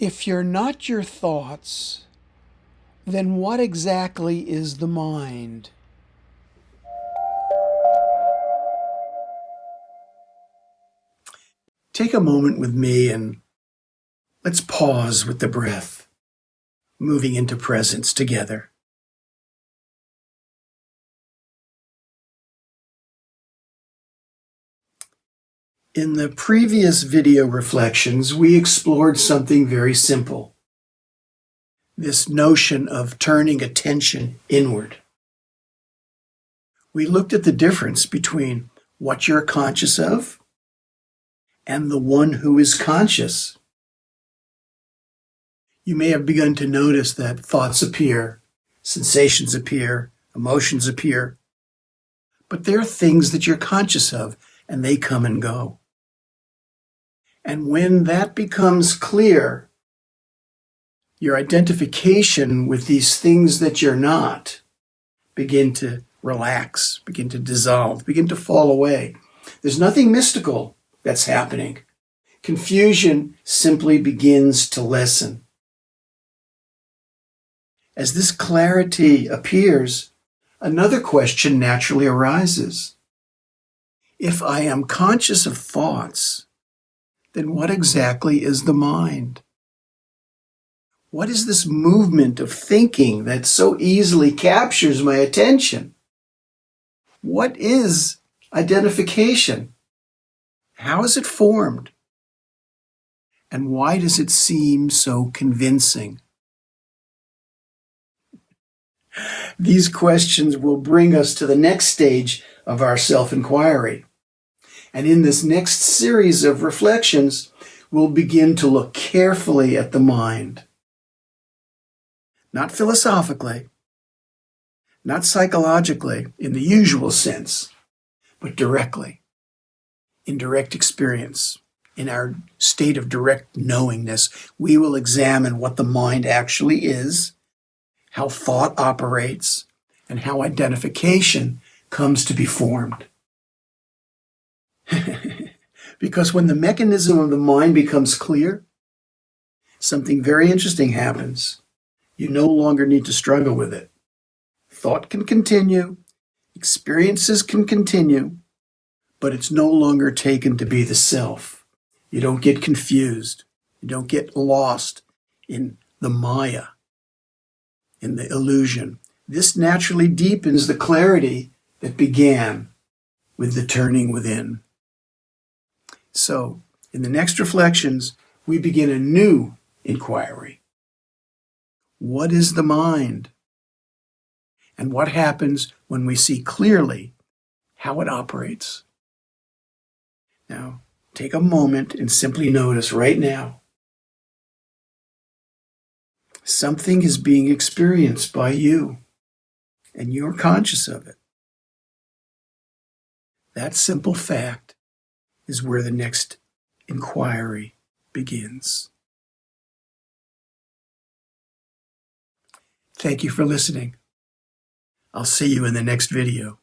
If you're not your thoughts, then what exactly is the mind? Take a moment with me and let's pause with the breath, moving into presence together. In the previous video reflections, we explored something very simple. This notion of turning attention inward. We looked at the difference between what you're conscious of and the one who is conscious. You may have begun to notice that thoughts appear, sensations appear, emotions appear, but they're things that you're conscious of, and they come and go. And when that becomes clear, your identification with these things that you're not begin to relax, begin to dissolve, begin to fall away. There's nothing mystical that's happening. Confusion simply begins to lessen. As this clarity appears, another question naturally arises. If I am conscious of thoughts, then what exactly is the mind? What is this movement of thinking that so easily captures my attention? What is identification? How is it formed? And why does it seem so convincing? These questions will bring us to the next stage of our self-inquiry. And in this next series of reflections, we'll begin to look carefully at the mind. Not philosophically, not psychologically in the usual sense, but directly, in direct experience, in our state of direct knowingness. We will examine what the mind actually is, how thought operates, and how identification comes to be formed. Because when the mechanism of the mind becomes clear, something very interesting happens. You no longer need to struggle with it. Thought can continue, experiences can continue, but it's no longer taken to be the self. You don't get confused. You don't get lost in the Maya, in the illusion. This naturally deepens the clarity that began with the turning within. So, in the next reflections, we begin a new inquiry. What is the mind? And what happens when we see clearly how it operates? Now, take a moment and simply notice right now. Something is being experienced by you, and you're conscious of it. That simple fact is where the next inquiry begins. Thank you for listening. I'll see you in the next video.